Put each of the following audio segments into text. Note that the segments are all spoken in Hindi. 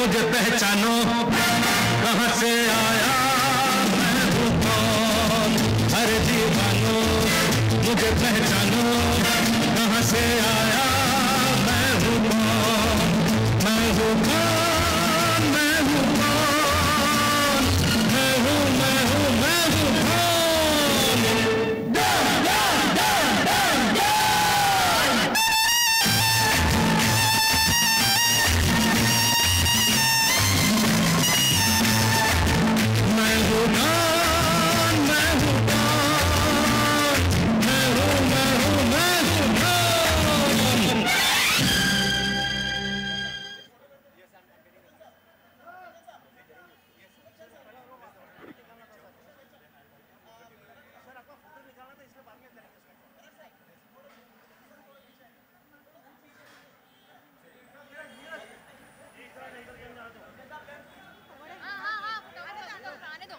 मुझे पहचानो कहाँ से आया मैं हूँ कौन। अरे दीवानो मुझे पहचानो कहाँ से आया मैं हूँ कौन। मैं हूँ कौन, मैं हूँ कौन, मैं हूँ मैं हूँ मैं हूँ कौन। Done done done done done. मैं हूँ कौन, मैं हूँ कौन, मैं हूँ मैं हूँ मैं हूँ कौन। आने दो।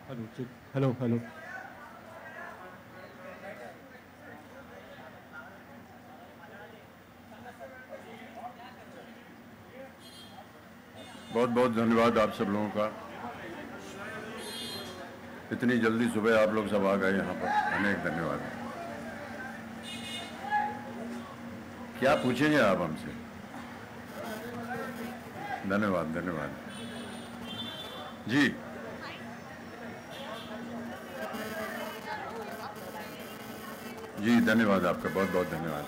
Hello hello hello. बहुत बहुत धन्यवाद आप सब लोगों का। इतनी जल्दी सुबह आप लोग सब आ गए यहाँ पर, अनेक धन्यवाद। क्या पूछेंगे आप हमसे? धन्यवाद धन्यवाद जी। जी धन्यवाद आपका, बहुत बहुत धन्यवाद।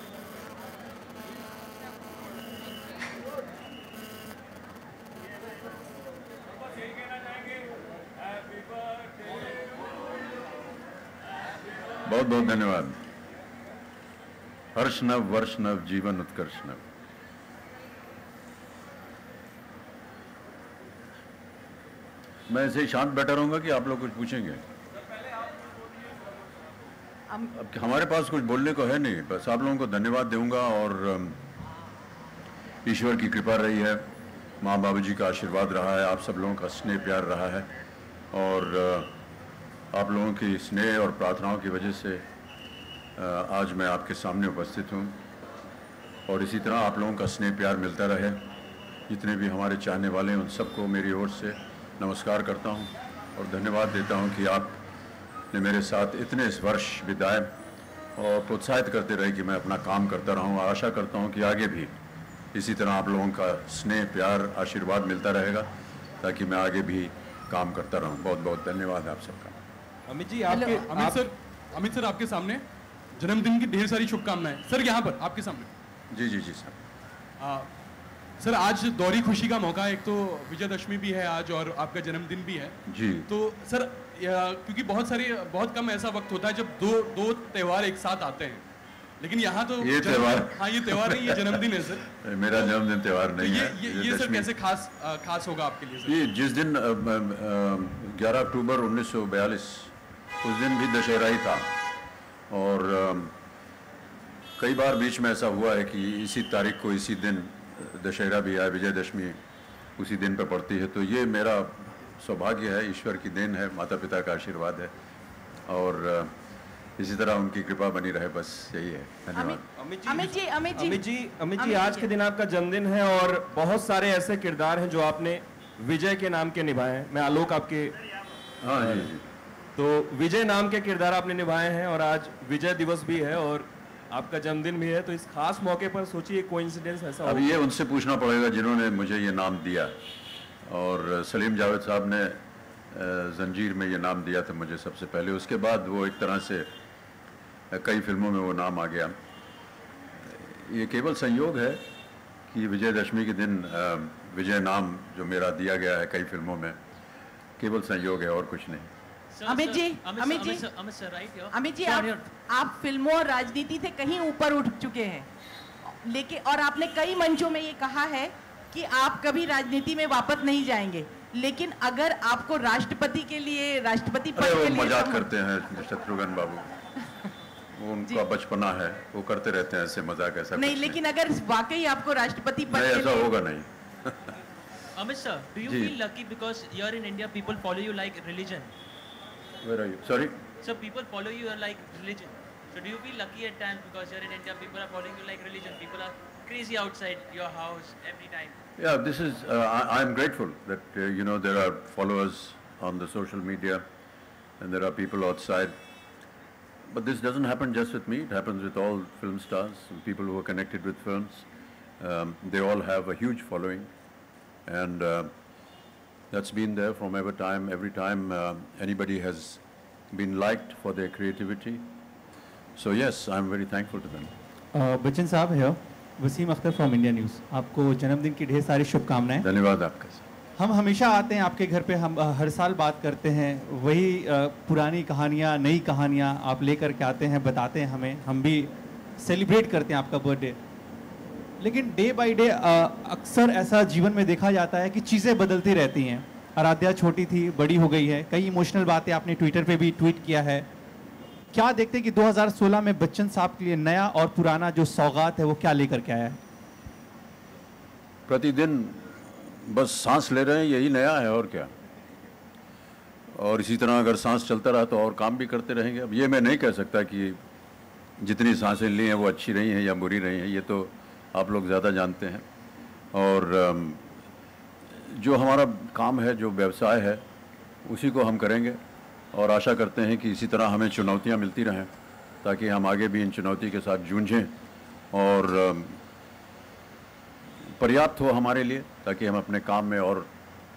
बहुत बहुत धन्यवाद। हर्ष नव वर्ष नव जीवन उत्कर्ष नव। मैं ऐसे ही शांत बैठा रहूंगा कि आप लोग कुछ पूछेंगे? अब हमारे पास कुछ बोलने को है नहीं, बस आप लोगों को धन्यवाद दूंगा। और ईश्वर की कृपा रही है, माँ बाबूजी का आशीर्वाद रहा है, आप सब लोगों का स्नेह प्यार रहा है, और आप लोगों की स्नेह और प्रार्थनाओं की वजह से आज मैं आपके सामने उपस्थित हूँ। और इसी तरह आप लोगों का स्नेह प्यार मिलता रहे। जितने भी हमारे चाहने वाले हैं उन सबको मेरी ओर से नमस्कार करता हूँ और धन्यवाद देता हूँ कि आपने मेरे साथ इतने वर्ष बिताए और प्रोत्साहित करते रहे कि मैं अपना काम करता रहूँ। आशा करता हूँ कि आगे भी इसी तरह आप लोगों का स्नेह प्यार आशीर्वाद मिलता रहेगा ताकि मैं आगे भी काम करता रहूँ। बहुत बहुत धन्यवाद आप सबका। अमित जी आपके अमित सर आपके सामने जन्मदिन की ढेर सारी शुभकामनाएं। सर यहाँ पर आपके सामने। जी जी जी सर। सर आज दौरी खुशी का मौका है, एक तो विजयदशमी भी है आज और आपका जन्मदिन भी है जी। तो सर क्योंकि बहुत कम ऐसा वक्त होता है जब दो त्यौहार एक साथ आते हैं, लेकिन यहाँ तो ये त्यौहार, हाँ ये त्यौहार नहीं, ये जन्मदिन है सर। मेरा जन्मदिन त्यौहार नहीं है। ये सर कैसे खास होगा आपके लिए सर? ये जिस दिन 11 अक्टूबर 1942 उस दिन भी दशहरा ही था, और कई बार बीच में ऐसा हुआ है कि इसी तारीख को इसी दिन दशहरा भी है, विजयदशमी उसी दिन पर पड़ती है। तो ये मेरा सौभाग्य है, ईश्वर की देन है, माता पिता का आशीर्वाद है, और इसी तरह उनकी कृपा बनी रहे, बस यही है। धन्यवाद। अमित जी आज के दिन आपका जन्मदिन है और बहुत सारे ऐसे किरदार हैं जो आपने विजय के नाम के निभाए हैं। मैं आलोक आपके हाँ जी जी। तो विजय नाम के किरदार आपने निभाए हैं और आज विजय दिवस भी है और आपका जन्मदिन भी है, तो इस खास मौके पर सोचिए कोइंसिडेंस ऐसा अब ये उनसे पूछना पड़ेगा जिन्होंने मुझे ये नाम दिया, और सलीम जावेद साहब ने जंजीर में ये नाम दिया था मुझे सबसे पहले। उसके बाद वो एक तरह से कई फिल्मों में वो नाम आ गया। ये केवल संयोग है कि विजयदशमी के दिन विजय नाम जो मेरा दिया गया है कई फिल्मों में, केवल संयोग है और कुछ नहीं। अमित जी, अमित जी, अमित जी, आप फिल्मों और राजनीति से कहीं ऊपर उठ चुके हैं, लेकिन और आपने कई मंचों में ये कहा है कि आप कभी राजनीति में वापस नहीं जाएंगे, लेकिन अगर आपको राष्ट्रपति के लिए, राष्ट्रपति पद अरे के वो लिए मजाक करते हैं शत्रुघ्न बाबू, वो उनका बचपना है, वो करते रहते हैं ऐसे मजाक, ऐसा नहीं, कुछ लेकिन अगर वाकई आपको राष्ट्रपति पद नहीं, के ऐसा लिए होगा नहीं। Amit sir, do you ji. feel lucky because here in India people follow you like religion? Where are you? Sorry? So people follow you like religion. So do you feel lucky at times because here in India people are following you like religion? People are crazy outside your house every time. Yeah, this is, I'm grateful that, you know, there are followers on the social media and there are people outside. But this doesn't happen just with me, it happens with all film stars, people who are connected with films. They all have a huge following and that's been there from every time anybody has been liked for their creativity. So yes, I'm very thankful to them. Bachchan sahab है, Wasim Akhtar from India News. आपको जन्मदिन की ढेर सारी शुभकामनाएं। धन्यवाद आपका। हम हमेशा आते हैं आपके घर पे, हम हर साल बात करते हैं, वही पुरानी कहानियाँ, नई कहानियाँ आप लेकर के आते हैं, बताते हैं हमें, हम भी सेलिब्रेट करते हैं आपका बर्थडे। लेकिन डे बाय डे अक्सर ऐसा जीवन में देखा जाता है कि चीज़ें बदलती रहती हैं। आराध्या छोटी थी, बड़ी हो गई है, कई इमोशनल बातें आपने ट्विटर पे भी ट्वीट किया है। क्या देखते हैं कि 2016 में बच्चन साहब के लिए नया और पुराना जो सौगात है वो क्या लेकर के आया है? प्रतिदिन बस सांस ले रहे हैं, यही नया है और क्या। और इसी तरह अगर सांस चलता रहा तो और काम भी करते रहेंगे। अब ये मैं नहीं कह सकता कि जितनी सांसें ली हैं वो अच्छी रही हैं या बुरी रही हैं, ये तो आप लोग ज़्यादा जानते हैं। और जो हमारा काम है, जो व्यवसाय है, उसी को हम करेंगे और आशा करते हैं कि इसी तरह हमें चुनौतियां मिलती रहें ताकि हम आगे भी इन चुनौती के साथ जूझें और पर्याप्त हो हमारे लिए, ताकि हम अपने काम में और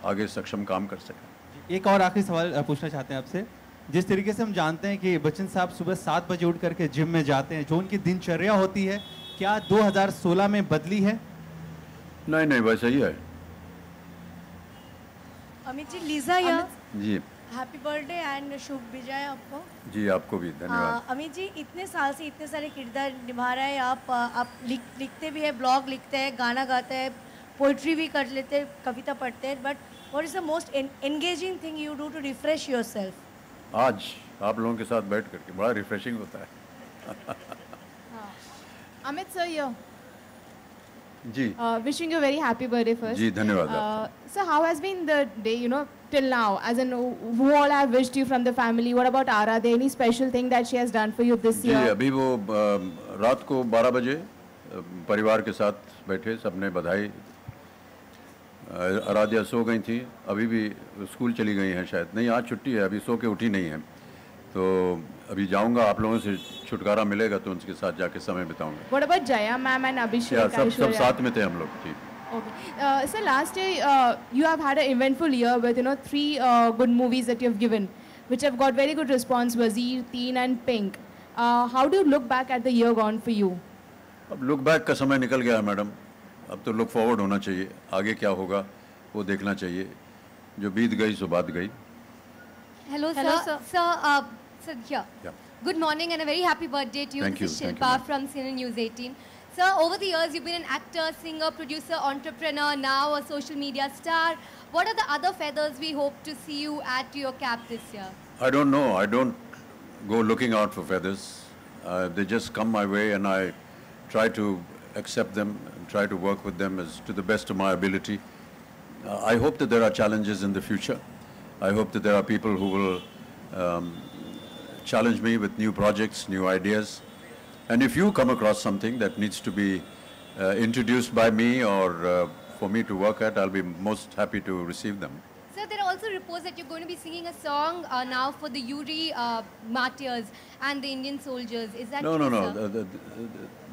आगे सक्षम काम कर सकें। एक और आखिरी सवाल पूछना चाहते हैं आपसे। जिस तरीके से हम जानते हैं कि बच्चन साहब सुबह 7 बजे उठ करके जिम में जाते हैं, जो उनकी दिनचर्या होती है, क्या 2016 में बदली है? नहीं नहीं, वैसा ही है। अमित जी, लीजा यहाँ। जी, हैप्पी बर्थडे एंड शुभ विजय आपको। जी आपको भी धन्यवाद। अमित जी, इतने साल से इतने सारे किरदार निभा रहे हैं आप लिखते भी हैं, ब्लॉग लिखते हैं, गाना गाते हैं, पोइट्री भी कर लेते हैं, कविता पढ़ते हैं, but what is the most engaging thing you do to refresh yourself? आज आप लोगों के साथ बैठ करके बड़ा रिफ्रेशिंग होता है। Amit sir, here. Ji, Wishing you a very happy birthday first. जी धन्यवाद आपका। So how has been the day, you know, till now? As in, who all have wished you from the family? What about Aradhya? Any special thing that she has done for you this ji, year? अभी वो रात को 12 बजे परिवार के साथ बैठे, सबने बधाई। आराध्या सो गई थी, अभी भी स्कूल चली गई हैं शायद, नहीं आज छुट्टी है, अभी सो के उठी नहीं है, तो अभी जाऊंगा, आप लोगों से छुटकारा मिलेगा तो उनके साथ जाके समय बिताऊंगा। What about Jaya ma'am and Abhishek? या सब Aishwarya? साथ में थे हम लोग। जी, Okay. So last year you have had an eventful year with 3 good movies that you have given, which have got very good response: Wazir, Teen, and Pink. How do you look back at the year gone for you? अब लुक बैक का समय निकल गया है मैडम, अब तो लुक फॉरवर्ड होना चाहिए, आगे क्या होगा वो देखना चाहिए, जो बीत गई सो बात गई। Hello, Hello, sir. sir. Sir, here. Yeah. Good morning and a very happy birthday to you. Thank This you, is thank Shilpa you, ma'am. from CNN News 18. Sir, over the years you've been an actor, singer, producer, entrepreneur, now a social media star. What are the other feathers we hope to see you add to your cap this year? I don't know, I don't go looking out for feathers, they just come my way and I try to accept them and try to work with them as to the best of my ability. I hope that there are challenges in the future. I hope that there are people who will challenge me with new projects, new ideas. And if you come across something that needs to be introduced by me or for me to work at, I'll be most happy to receive them. Sir, there are also reports that you're going to be singing a song now for the Yuri martyrs and the Indian soldiers. Is that No, true, no, sir?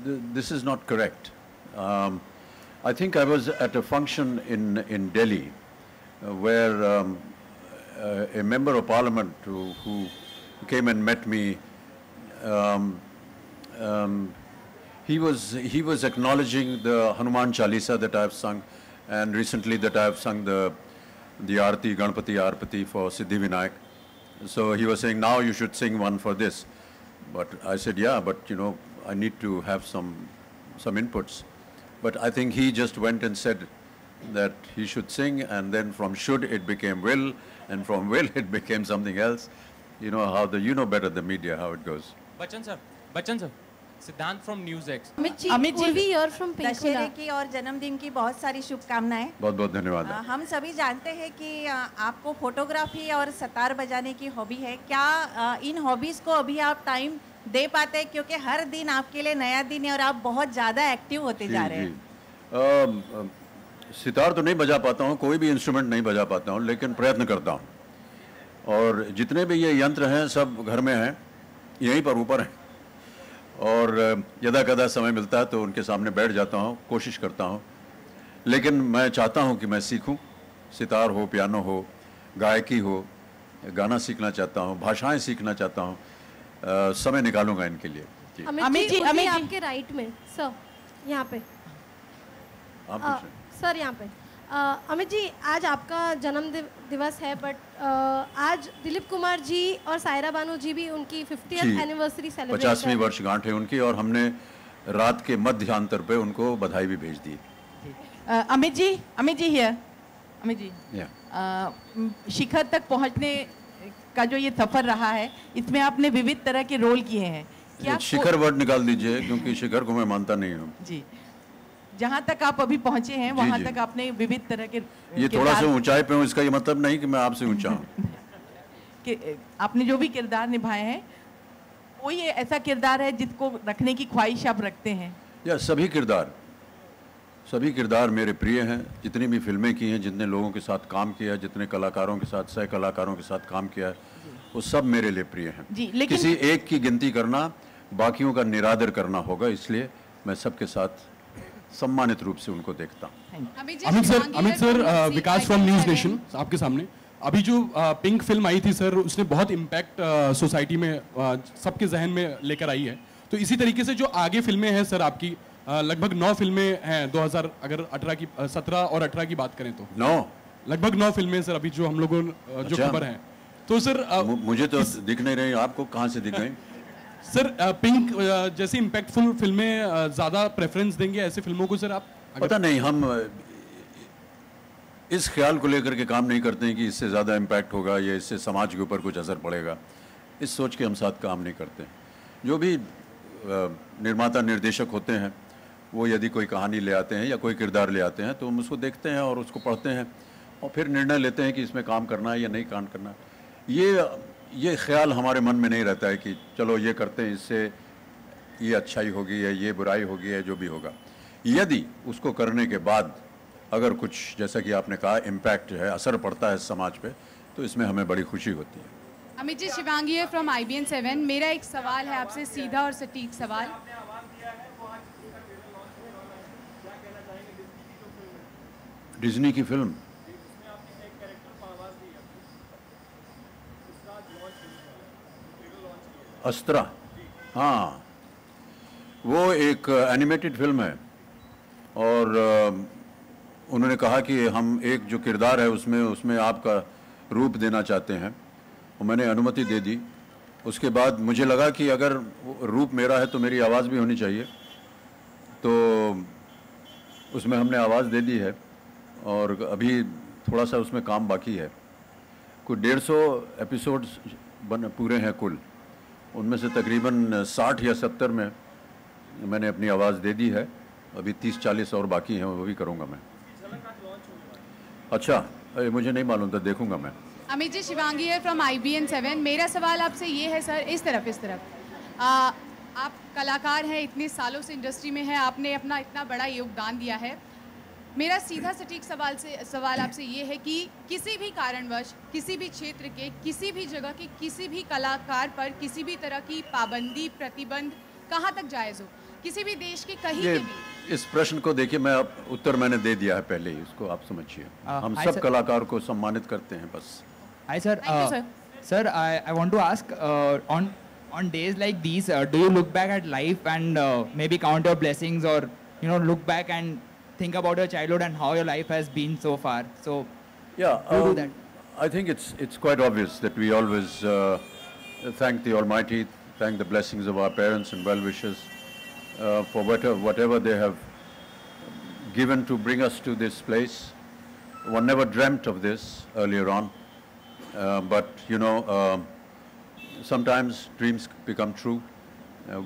no. This is not correct. I think I was at a function in Delhi where a member of parliament who came and met me, he was acknowledging the Hanuman Chalisa that I have sung, and recently that I have sung the the Aarti, Ganpati Aarpati for Siddhi Vinayak. So he was saying, now you should sing one for this. But I said, yeah, but you know, I need to have some inputs. But I think he just went and said that he should sing, and then from should it became will, and from will it became something else. You know how you know better the media, how it goes. Bachchan sir, Siddhant from NewsX. Amit ji, we hear from दशहरे Pinkula. की और जन्मदिन की बहुत सारी शुभकामनाएं। बहुत बहुत धन्यवाद। हम सभी जानते हैं कि आपको फोटोग्राफी और सतार बजाने की हॉबी है। क्या इन हॉबीज को अभी आप टाइम दे पाते हैं, क्योंकि हर दिन आपके लिए नया दिन है और आप बहुत ज़्यादा एक्टिव होते जा रहे हैं। सितार तो नहीं बजा पाता हूँ, कोई भी इंस्ट्रूमेंट नहीं बजा पाता हूँ, लेकिन प्रयत्न करता हूँ। और जितने भी ये यंत्र हैं सब घर में हैं, यहीं पर ऊपर हैं, और यदा कदा समय मिलता है तो उनके सामने बैठ जाता हूँ, कोशिश करता हूँ। लेकिन मैं चाहता हूँ कि मैं सीखूँ, सितार हो, पियानो हो, गायकी हो, गाना सीखना चाहता हूँ, भाषाएं सीखना चाहता हूँ। समय निकालूंगा इनके लिए। अमित जी आपके राइट में सर, यहाँ पे आप पूछें। सर यहाँ पे अमित जी, आज आपका जन्म दिवस है, बट आज दिलीप कुमार जी और सायरा बानू जी भी उनकी 50th एनिवर्सरी सेलिब्रेट 50वीं वर्षगांठ है उनकी, और हमने रात के मध्यांतर पे उनको बधाई भी भेज दी। अमित जी हियर, अमित जी, शिखर तक पहुंचने का जो ये सफर रहा है, इसमें आपने विविध तरह के रोल किए हैं। क्या शिखर वर्ड निकाल दीजिए, क्योंकि शिखर को मैं मानता नहीं हूँ जी। जहाँ तक आप अभी पहुंचे हैं वहाँ तक आपने विविध तरह के ये थोड़ा सा ऊंचाई पे हूँ, इसका ये मतलब नहीं कि मैं आपसे ऊंचा हूँ। कि आपने जो भी किरदार निभाए हैं, कोई ऐसा किरदार है जिसको रखने की ख्वाहिश आप रखते हैं? या सभी किरदार मेरे प्रिय हैं। जितनी भी फिल्में की हैं, जितने लोगों के साथ काम किया है, जितने कलाकारों के साथ, सह कलाकारों के साथ काम किया है, वो सब मेरे लिए प्रिय हैं। लेकिन किसी एक की गिनती करना, बाकियों का निरादर करना होगा, इसलिए मैं सबके साथ सम्मानित रूप से उनको देखता हूँ। Amit sir, Vikas from news nation आपके सामने। अभी जो पिंक फिल्म आई थी सर, उसने बहुत इम्पैक्ट सोसाइटी में सबके जहन में लेकर आई है। तो इसी तरीके से जो आगे फिल्में हैं सर आपकी, लगभग 9 फिल्में हैं 2000, अगर 17 और 18 की बात करें तो 9, लगभग 9 फिल्में सर अभी जो हम लोगों जो खबर है। तो सर मुझे तो दिख नहीं रही, आपको कहाँ से दिख गई? सर पिंक जैसी इम्पैक्टफुल फिल्में ज़्यादा प्रेफरेंस देंगे ऐसे फिल्मों को सर आप? पता नहीं, हम इस ख्याल को लेकर के काम नहीं करते हैं कि इससे ज़्यादा इम्पैक्ट होगा या इससे समाज के ऊपर कुछ असर पड़ेगा। इस सोच के हम साथ काम नहीं करते। जो भी निर्माता निर्देशक होते हैं, वो यदि कोई कहानी ले आते हैं या कोई किरदार ले आते हैं, तो हम उसको देखते हैं और उसको पढ़ते हैं और फिर निर्णय लेते हैं कि इसमें काम करना है या नहीं काम करना। ये ख्याल हमारे मन में नहीं रहता है कि चलो ये करते हैं, इससे ये अच्छाई होगी या ये बुराई होगी या जो भी होगा। यदि उसको करने के बाद अगर कुछ, जैसा कि आपने कहा, इम्पैक्ट है, असर पड़ता है समाज पे, तो इसमें हमें बड़ी खुशी होती है। अमित जी, शिवांगी है फ्रॉम IBN 7। मेरा एक सवाल है आपसे, सीधा और सटीक सवाल। डिज्नी की फिल्म अस्त्रा, हाँ, वो एक एनिमेटेड फिल्म है, और उन्होंने कहा कि हम एक जो किरदार है उसमें आपका रूप देना चाहते हैं, और मैंने अनुमति दे दी। उसके बाद मुझे लगा कि अगर रूप मेरा है तो मेरी आवाज़ भी होनी चाहिए, तो उसमें हमने आवाज़ दे दी है, और अभी थोड़ा सा उसमें काम बाकी है। कुछ 150 एपिसोड्स पूरे हैं कुल, उनमें से तकरीबन 60 या 70 में मैंने अपनी आवाज़ दे दी है। अभी 30-40 और बाकी हैं, वो भी करूँगा मैं। अच्छा, मुझे नहीं मालूम था, देखूँगा मैं। अमित जी, शिवांगी है फ्रॉम IBN 7। मेरा सवाल आपसे ये है सर, इस तरफ आप कलाकार हैं, इतने सालों से इंडस्ट्री में हैं, आपने अपना इतना बड़ा योगदान दिया है। मेरा सीधा सटीक सवाल आपसे ये है कि किसी भी कारणवश, किसी भी क्षेत्र के, किसी भी जगह के, किसी भी कलाकार पर किसी भी तरह की पाबंदी, प्रतिबंध कहाँ तक जायज़ हो, किसी भी देश के कहीं के भी? इस प्रश्न को देखिए, उत्तर मैंने दे दिया है पहले ही, उसको आप समझिए। हम सब कलाकार को सम्मानित करते हैं, बस। Hi sir. Sir, I want to ask on days like these, do you look back at life and maybe count your blessings, or look back and think about your childhood and how your life has been so far? So Yeah, you do that? I think it's quite obvious that we always thank the Almighty, thank the blessings of our parents and well-wishers for whatever they have given to bring us to this place. One never dreamt of this earlier on, but you know, sometimes dreams become true.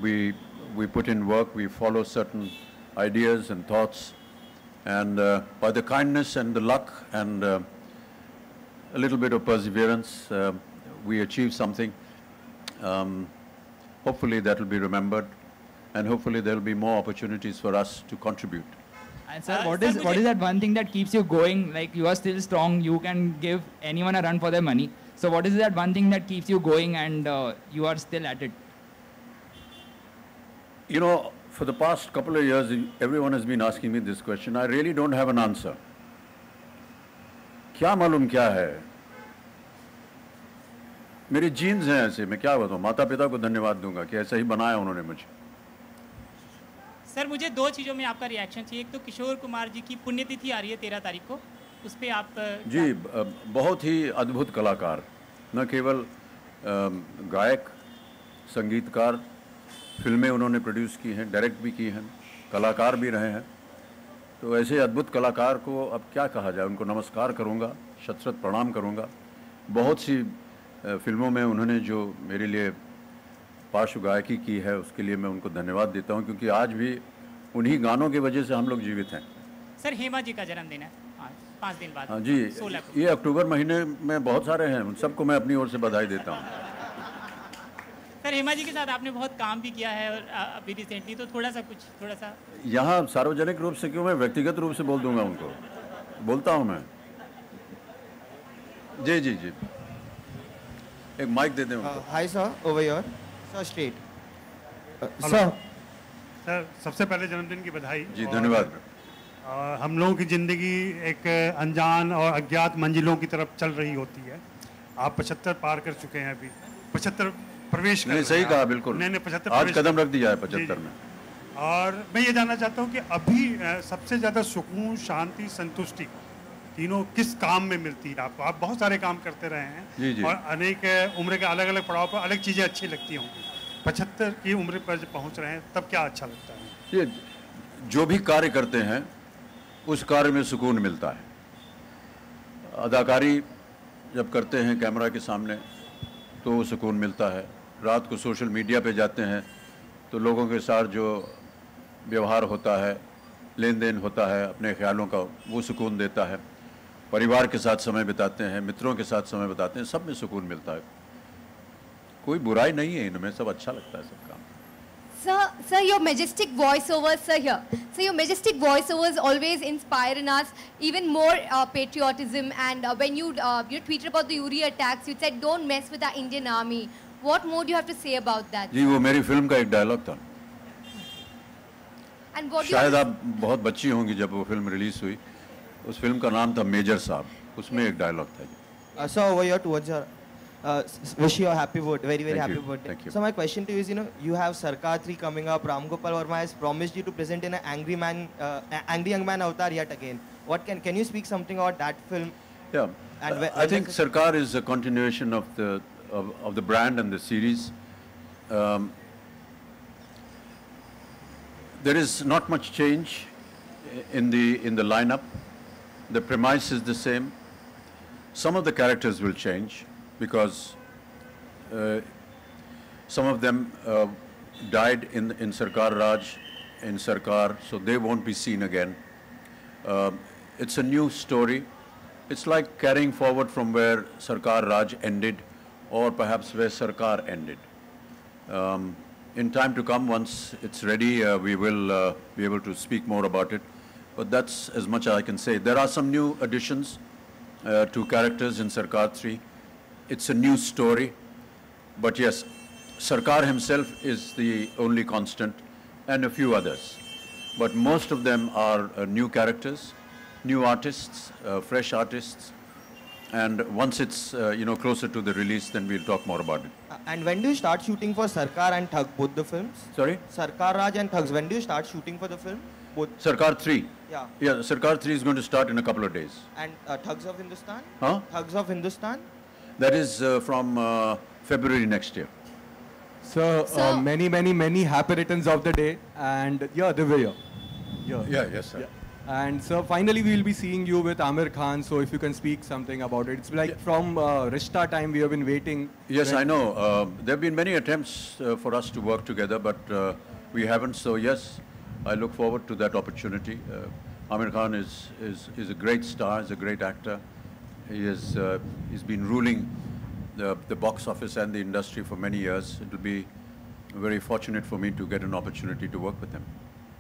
We put in work, we follow certain ideas and thoughts, and by the kindness and the luck and a little bit of perseverance, we achieve something. Hopefully that will be remembered, and hopefully there will be more opportunities for us to contribute. And sir, what is that one thing that keeps you going? Like, you are still strong, you can give anyone a run for their money. So what is that one thing that keeps you going and you are still at it? You know, for the past couple of years, everyone has been asking me this question. I really don't have an answer. क्या मालूम क्या है? मेरे जीन्स हैं ऐसे, मैं क्या बताऊं? माता पिता को धन्यवाद दूंगा कि ऐसा ही बनाया उन्होंने मुझे. सर, मुझे दो चीज़ों में आपका रिएक्शन चाहिए. एक तो किशोर कुमार जी की पुण्यतिथि आ रही है 13 तारीख को, उस पर आप जी, बहुत ही अद्भुत कलाकार, न केवल गायक, संगीतकार, फिल्में उन्होंने प्रोड्यूस की हैं, डायरेक्ट भी की हैं, कलाकार भी रहे हैं. तो ऐसे अद्भुत कलाकार को अब क्या कहा जाए, उनको नमस्कार करूंगा, शत-शत प्रणाम करूंगा. बहुत सी फिल्मों में उन्होंने जो मेरे लिए पार्श्व गायकी की है, उसके लिए मैं उनको धन्यवाद देता हूं, क्योंकि आज भी उन्हीं गानों की वजह से हम लोग जीवित हैं. सर, हेमा जी का जन्मदिन है 5 दिन बाद. हाँ जी, ये अक्टूबर महीने में बहुत सारे हैं, उन सबको मैं अपनी ओर से बधाई देता हूँ. सर, हेमा जी के साथ आपने बहुत काम भी किया है और अभी रिसेंटली, तो थोड़ा सा यहाँ सार्वजनिक रूप से क्यों, मैं व्यक्तिगत रूप से बोल दूंगा उनको, बोलता हूँ मैं. जी जी जी, एक माइक दे दें. Hi sir, over here sir, straight. Sir, सबसे पहले जन्मदिन की बधाई. जी, धन्यवाद. हम लोगों की ज़िंदगी एक अनजान और अज्ञात मंजिलों की तरफ चल रही होती है. आप 75 पार कर चुके हैं, अभी 75 प्रवेश कर. नहीं, सही कहा, बिल्कुल. नहीं, 75 आज कदम रख दिया है 75 में. और मैं ये जानना चाहता हूँ कि अभी सबसे ज़्यादा सुकून, शांति, संतुष्टि तीनों किस काम में मिलती है आपको? आप बहुत सारे काम करते रहे हैं. जी जी. और अनेक उम्र के अलग अलग पड़ाव पर अलग चीज़ें अच्छी लगती होंगी. 75 की उम्र पर जब पहुँच रहे हैं, तब क्या अच्छा लगता है? ये जो भी कार्य करते हैं, उस कार्य में सुकून मिलता है. अदाकारी जब करते हैं कैमरा के सामने, तो सुकून मिलता है. रात को सोशल मीडिया पे जाते हैं, तो लोगों के साथ जो व्यवहार होता है, लेन देन होता है अपने ख्यालों का, वो सुकून देता है. परिवार के साथ समय बिताते हैं, मित्रों के साथ समय बिताते हैं, सब में सुकून मिलता है. कोई बुराई नहीं है इनमें, सब अच्छा लगता है, सब काम. Sir, your majestic voiceovers, sir, here. So your majestic voiceovers always inspire in us even more patriotism. And when you tweeted about the Uri attacks, you said, "Don't mess with our Indian army." What more do you have to say about that? जी, वो मेरी फिल्म का एक डायलॉग था. And what शायद आप बहुत बच्ची होंगी जब वो फिल्म रिलीज हुई. उस फिल्म का नाम था मेजर साहब. उसमें एक डायलॉग था. So over here towards your wish you a happy birthday, very happy birthday. Thank you. So my question to you is, you have Sarkar 3 coming up. Ram Gopal Verma has promised you to present in an angry young man avatar yet again. What can you speak something about that film? Yeah, and I think Sarkar is a continuation of the brand and the series. There is not much change in the lineup. The premise is the same. Some of the characters will change, because some of them died in Sarkar Raj, in Sarkar, so they won't be seen again. It's a new story. It's like carrying forward from where Sarkar Raj ended, or perhaps where Sarkar ended. In time to come, once it's ready, we will be able to speak more about it. But that's as much as I can say. There are some new additions to characters in Sarkar 3. It's a new story. But yes, Sarkar himself is the only constant, and a few others. But most of them are new characters, new artists, fresh artists. And once it's closer to the release, then we'll talk more about it. And when do you start shooting for Sarkar and Thug, both the films? Sorry? Sarkar Raj and Thugs, when do you start shooting for the film? both? Sarkar 3. Yeah. Yeah, Sarkar 3 is going to start in a couple of days. And Thugs of Hindustan? Huh? Thugs of Hindustan? That is from February next year. So, many happy returns of the day. And yeah, Divya. Yeah, yes, sir. Yeah. And so finally we will be seeing you with Amir Khan. So if you can speak something about it. It's like from Rishta time we have been waiting. Yes, I know. There have been many attempts for us to work together, but we haven't. So yes, I look forward to that opportunity. Amir Khan is a great star, is a great actor. He's been ruling the box office and the industry for many years. It will be very fortunate for me to get an opportunity to work with him.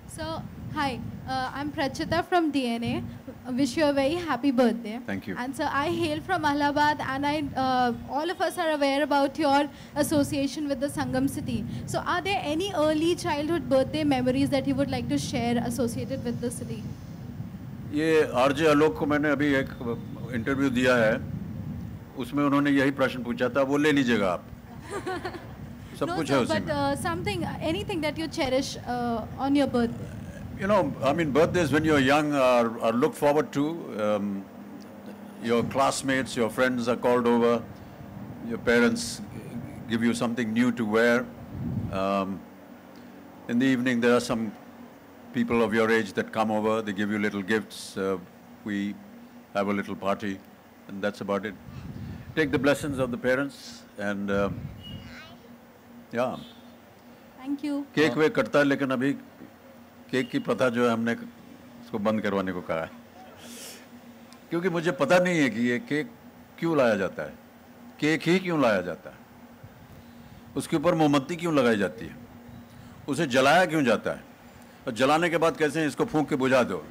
So, hi, I'm Prachita from DNA. I wish you a very happy birthday. Thank you. And so I hail from Allahabad, and all of us are aware about your association with the Sangam city. So are there any early childhood birthday memories that you would like to share associated with the city? ये आरजे आलोक को मैंने अभी एक इंटरव्यू दिया है, उसमें उन्होंने यही प्रश्न पूछा था, वो ले लीजिएगा आप. सब No, कुछ sir, है उसी में. but anything that you cherish on your birthday. You know, I mean, birthdays when you're young are looked forward to. Your classmates, your friends are called over. Your parents give you something new to wear. In the evening, there are some people of your age that come over. They give you little gifts. We have a little party, and that's about it. Take the blessings of the parents, and yeah. Thank you. Cake वे कटता है, लेकिन अभी केक की प्रथा जो है हमने उसको बंद करवाने को कहा है, क्योंकि मुझे पता नहीं है कि ये केक क्यों लाया जाता है, केक ही क्यों लाया जाता है, उसके ऊपर मोमबत्ती क्यों लगाई जाती है, उसे जलाया क्यों जाता है, और जलाने के बाद कैसे इसको फूंक के बुझा दो,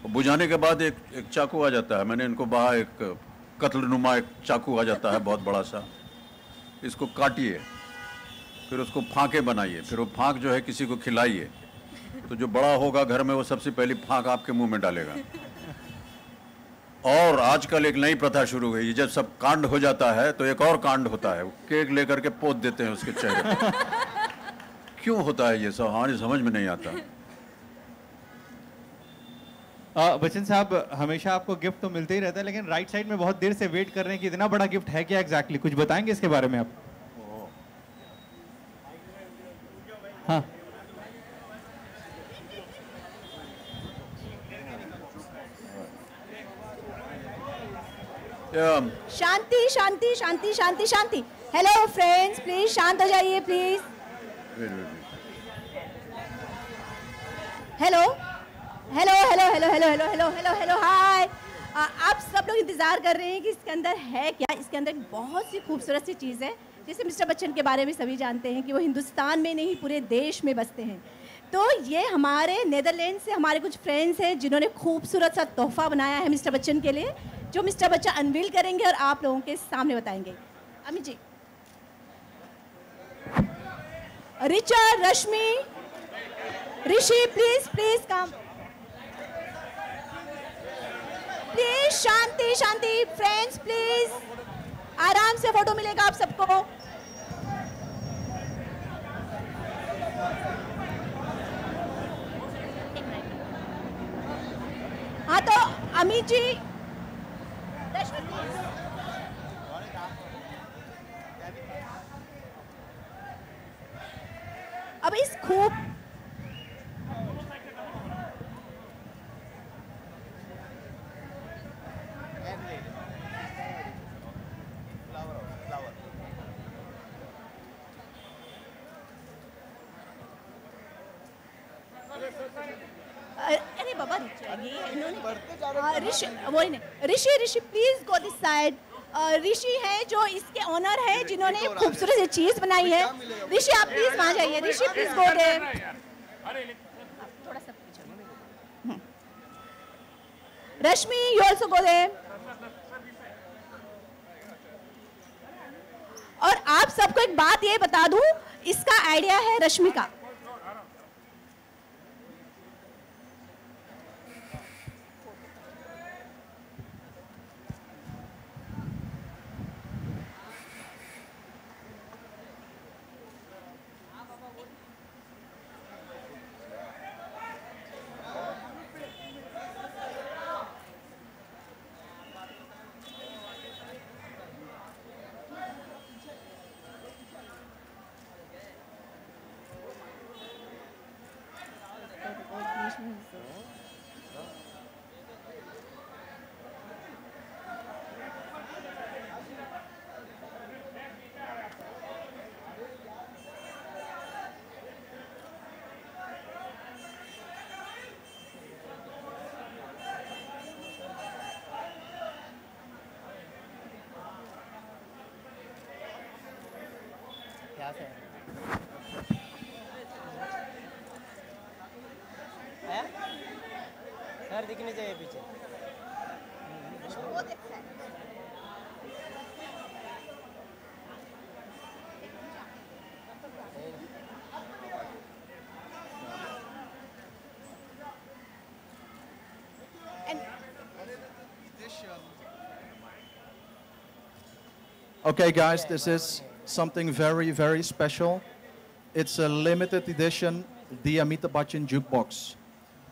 और बुझाने के बाद एक चाकू आ जाता है, मैंने इनको बाहर एक कत्लनुमा एक चाकू आ जाता है बहुत बड़ा सा, इसको काटिए, फिर उसको फांके बनाइए, फिर वो फांक जो है किसी को खिलाइए, तो जो बड़ा होगा घर में वो सबसे पहली फांक आपके मुंह में डालेगा. और आजकल एक नई प्रथा शुरू हुई, जब सब कांड हो जाता है तो एक और कांड होता है, केक लेकर के पोत देते हैं उसके चेहरे पर. क्यों होता है ये सब, हमारी समझ में नहीं आता. बच्चन साहब, हमेशा आपको गिफ्ट तो मिलते ही रहता है, लेकिन राइट साइड में बहुत देर से वेट कर रहे हैं कि इतना बड़ा गिफ्ट है क्या एग्जैक्टली, कुछ बताएंगे इसके बारे में आप? हाँ. शांति शांति शांति शांति शांति. हेलो फ्रेंड्स, प्लीज शांत हो जाइए please. Hello hello hello hello hello hello hello hello hello hi. आप सब लोग इंतजार कर रहे हैं कि इसके अंदर है क्या. इसके अंदर एक बहुत सी खूबसूरत सी चीज़ है. जैसे मिस्टर बच्चन के बारे में सभी जानते हैं कि वो हिंदुस्तान में नहीं पूरे देश में बसते हैं. तो ये हमारे नेदरलैंड से हमारे कुछ फ्रेंड्स हैं जिन्होंने खूबसूरत सा तोहफा बनाया है मिस्टर बच्चन के लिए, जो मिस्टर बच्चन अनवील करेंगे और आप लोगों के सामने बताएंगे. Amit ji. Richard, Rashmi, Rishi, please please come. Please शांति शांति. फ्रेंड्स प्लीज आराम से फोटो मिलेगा आप सबको. हाँ तो अमित जी, अब इस खूब अरे बाबा ऋषि ऋषि प्लीज गो दिस साइड. ऋषि है जो इसके ओनर है जिन्होंने खूबसूरत सी चीज बनाई है. ऋषि आप प्लीज वहां जाइए. ऋषि प्लीज गो दे. थोड़ा सा पीछे. रश्मि यू आल्सो गो दे. और आप सबको एक बात ये बता दूं, इसका आइडिया है रश्मि का. यहाँ से सर दिखनी चाहिए पीछे। Okay, guys, this is something very, very special. It's a limited edition, the Amitabh Bachchan Jukebox.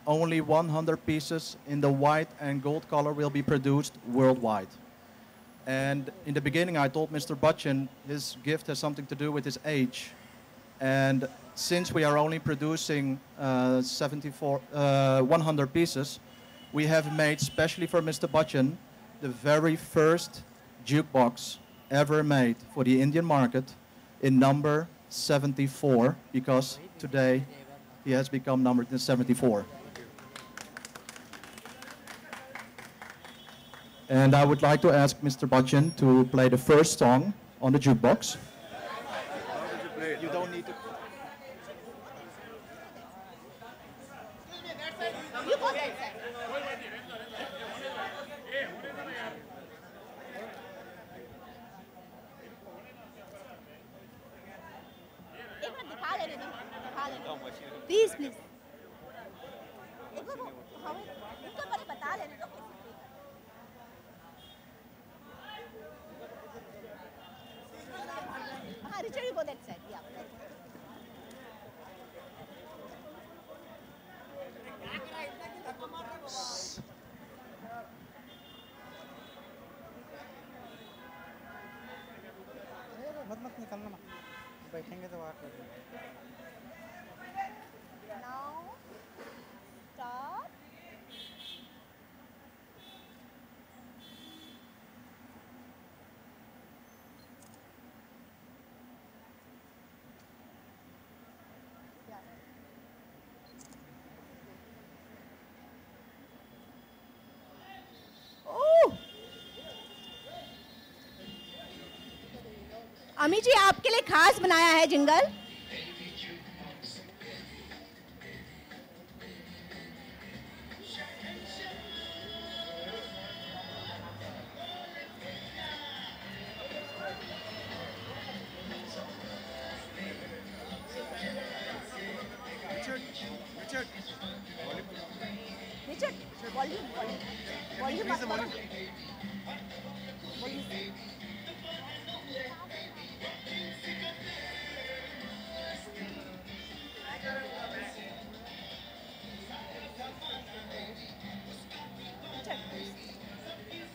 Only 100 pieces in the white and gold color will be produced worldwide. And in the beginning, I told Mr. Bachchan his gift has something to do with his age. And since we are only producing 100 pieces, we have made, specially for Mr. Bachchan, the very first jukebox ever made for the Indian market in number 74, because today he has become number 74. And I would like to ask Mr. Bachchan to play the first song on the jukebox. You don't need to. Please please एक बार उनको बस बता लेने दो हाँ Richard you go that side या मत निकलना मत बैठेंगे तो बात करेंगे। Now, start. अमी जी आपके लिए खास बनाया है jingle.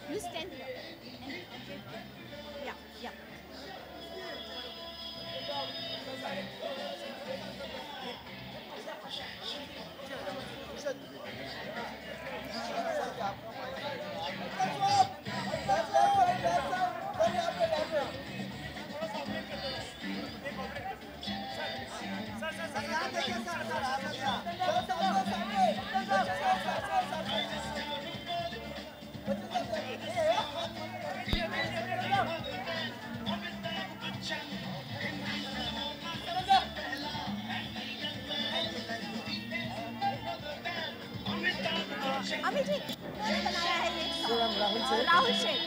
You stand here. Yeah, yeah. Amit ji कौन बनाया है ये? राहुल शेख।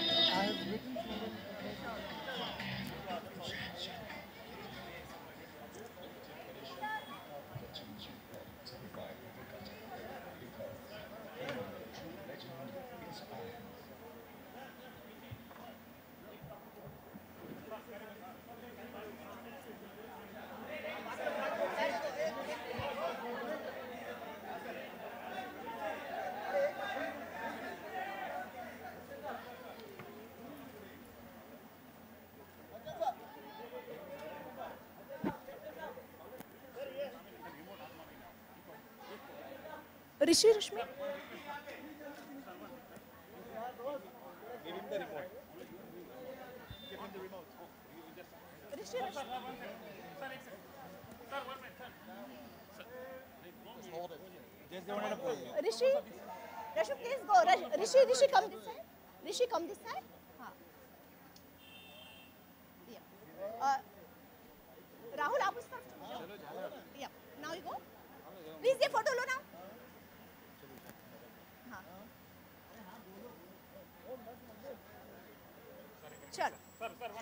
ऋषि रश्मि ऋषि Rishu, please go. Rishi, come this side. Rishi, come this side. हाँ. Yeah.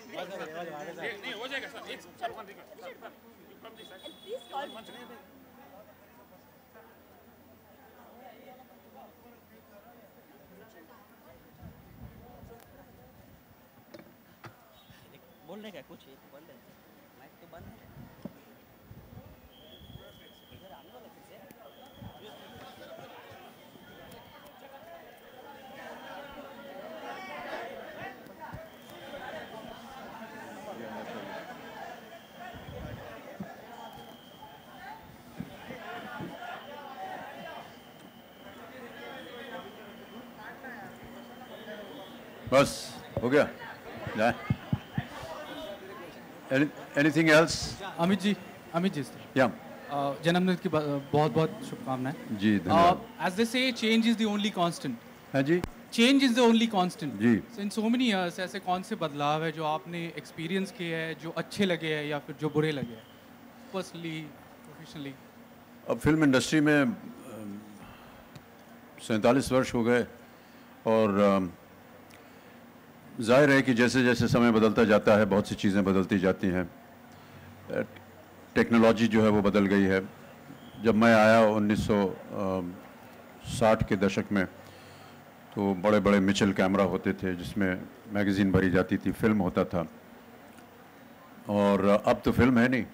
नहीं हो जाएगा सर, एक सर वन बोलने का कुछ बोल रहे माइक तो बंद है। इधर आने वाला किसे? बस हो गया, जाए। Anything else? Amit ji Yeah. जन्मदिन की बहुत बहुत शुभकामनाएं। जी धन्यवाद। As they say, change is the only constant. हाँ जी। Change is the only constant. Ji. So in so many years ऐसे कौन से बदलाव है जो आपने एक्सपीरियंस किए हैं, जो अच्छे लगे हैं या फिर जो बुरे लगे हैं, पर्सनली, प्रोफेशनली? अब फिल्म इंडस्ट्री में 47 वर्ष हो गए और जाहिर है कि जैसे जैसे समय बदलता जाता है बहुत सी चीज़ें बदलती जाती हैं। टेक्नोलॉजी जो है वो बदल गई है। जब मैं आया 1960 के दशक में तो बड़े बड़े मिचेल कैमरा होते थे जिसमें मैगज़ीन भरी जाती थी, फिल्म होता था, और अब तो फिल्म है नहीं।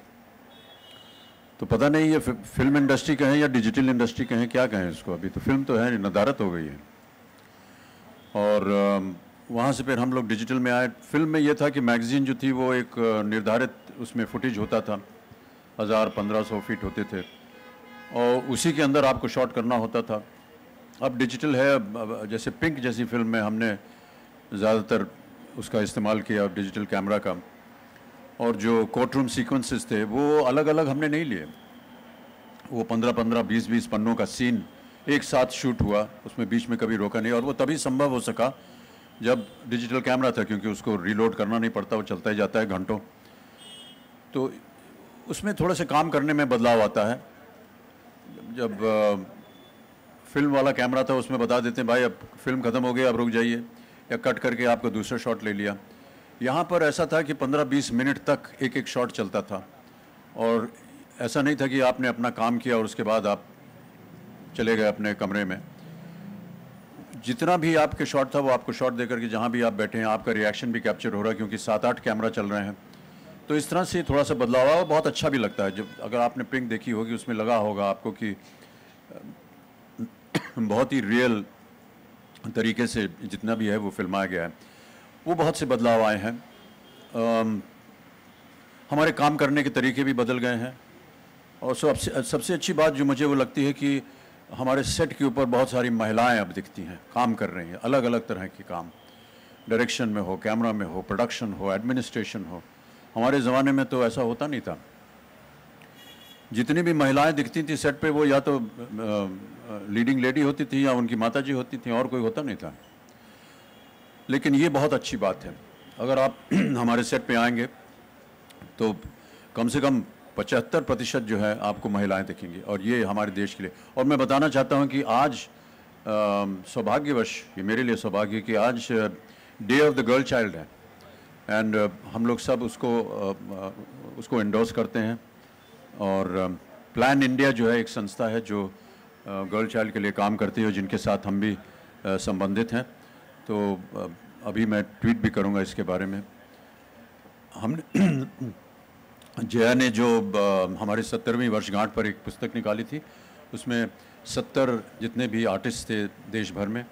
तो पता नहीं ये फिल्म इंडस्ट्री कहें या डिजिटल इंडस्ट्री कहें, क्या कहें इसको। अभी तो फिल्म तो है नहीं, नदारत हो गई है। और वहाँ से फिर हम लोग डिजिटल में आए। फिल्म में ये था कि मैगज़ीन जो थी वो एक निर्धारित उसमें फुटेज होता था, 1000-1500 फीट होते थे और उसी के अंदर आपको शॉट करना होता था। अब डिजिटल है। अब जैसे पिंक जैसी फिल्म में हमने ज़्यादातर उसका इस्तेमाल किया डिजिटल कैमरा का, और जो कोर्ट रूम सीक्वेंसेस थे वो अलग अलग हमने नहीं लिए। वो 15-15, 20-20 पन्नों का सीन एक साथ शूट हुआ, उसमें बीच में कभी रोका नहीं। और वो तभी संभव हो सका जब डिजिटल कैमरा था, क्योंकि उसको रीलोड करना नहीं पड़ता, वो चलता ही जाता है घंटों। तो उसमें थोड़ा सा काम करने में बदलाव आता है। जब फिल्म वाला कैमरा था उसमें बता देते हैं भाई अब फिल्म ख़त्म हो गई, अब रुक जाइए, या कट करके आपको दूसरा शॉट ले लिया। यहाँ पर ऐसा था कि 15-20 मिनट तक एक एक शॉट चलता था, और ऐसा नहीं था कि आपने अपना काम किया और उसके बाद आप चले गए अपने कमरे में। जितना भी आपके शॉट था वो आपको शॉट देकर के जहाँ भी आप बैठे हैं आपका रिएक्शन भी कैप्चर हो रहा है, क्योंकि 7-8 कैमरा चल रहे हैं। तो इस तरह से थोड़ा सा बदलाव हुआ, बहुत अच्छा भी लगता है। जब अगर आपने पिंक देखी होगी उसमें लगा होगा आपको कि बहुत ही रियल तरीके से जितना भी है वो फिल्माया गया है। वो बहुत से बदलाव आए हैं। हमारे काम करने के तरीके भी बदल गए हैं, और सबसे अच्छी बात जो मुझे वो लगती है कि हमारे सेट के ऊपर बहुत सारी महिलाएं अब दिखती हैं, काम कर रही हैं, अलग अलग तरह के काम, डायरेक्शन में हो, कैमरा में हो, प्रोडक्शन हो, एडमिनिस्ट्रेशन हो। हमारे ज़माने में तो ऐसा होता नहीं था। जितनी भी महिलाएं दिखती थी सेट पे वो या तो लीडिंग लेडी होती थी या उनकी माताजी होती थी, और कोई होता नहीं था। लेकिन ये बहुत अच्छी बात है। अगर आप हमारे सेट पे आएंगे तो कम से कम 75% जो है आपको महिलाएं दिखेंगी, और ये हमारे देश के लिए। और मैं बताना चाहता हूँ कि आज सौभाग्यवश, ये मेरे लिए सौभाग्य कि आज day of the girl child है, एंड हम लोग सब उसको एंडोर्स करते हैं। और प्लान इंडिया जो है एक संस्था है जो गर्ल चाइल्ड के लिए काम करती है, जिनके साथ हम भी संबंधित हैं। तो अभी मैं ट्वीट भी करूँगा इसके बारे में। हमने जया ने जो हमारी 70वीं वर्षगांठ पर एक पुस्तक निकाली थी, उसमें 70 जितने भी आर्टिस्ट थे देश भर में,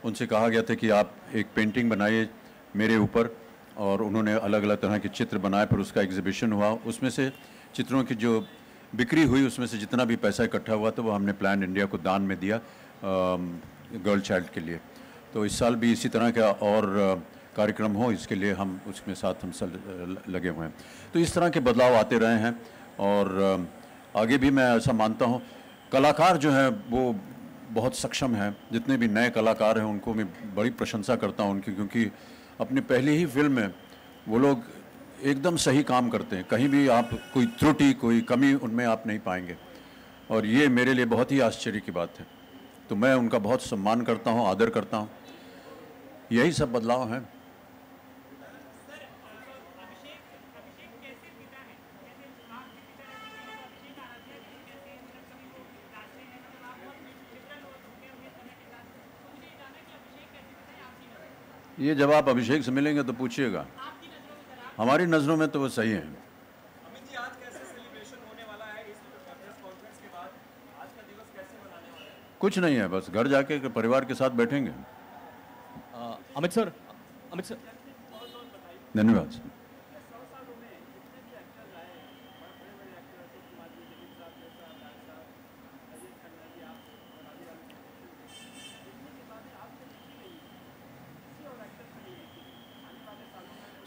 उनसे कहा गया था कि आप एक पेंटिंग बनाइए मेरे ऊपर, और उन्होंने अलग अलग तरह के चित्र बनाए। फिर उसका एग्जीबिशन हुआ, उसमें से चित्रों की जो बिक्री हुई उसमें से जितना भी पैसा इकट्ठा हुआ तो वो हमने प्लान इंडिया को दान में दिया गर्ल चाइल्ड के लिए। तो इस साल भी इसी तरह का और कार्यक्रम हो, इसके लिए हम उसमें साथ हम सब लगे हुए हैं। तो इस तरह के बदलाव आते रहे हैं, और आगे भी मैं ऐसा मानता हूँ। कलाकार जो हैं वो बहुत सक्षम हैं, जितने भी नए कलाकार हैं उनको मैं बड़ी प्रशंसा करता हूँ उनकी, क्योंकि अपनी पहली ही फिल्म में वो लोग एकदम सही काम करते हैं। कहीं भी आप कोई त्रुटि, कोई कमी उनमें आप नहीं पाएंगे, और ये मेरे लिए बहुत ही आश्चर्य की बात है। तो मैं उनका बहुत सम्मान करता हूँ, आदर करता हूँ। यही सब बदलाव हैं। ये जब आप अभिषेक से मिलेंगे तो पूछिएगा। हमारी नज़रों में तो वो सही हैं। कुछ नहीं है, बस घर जाके परिवार के साथ बैठेंगे। अमित सर, धन्यवाद सर।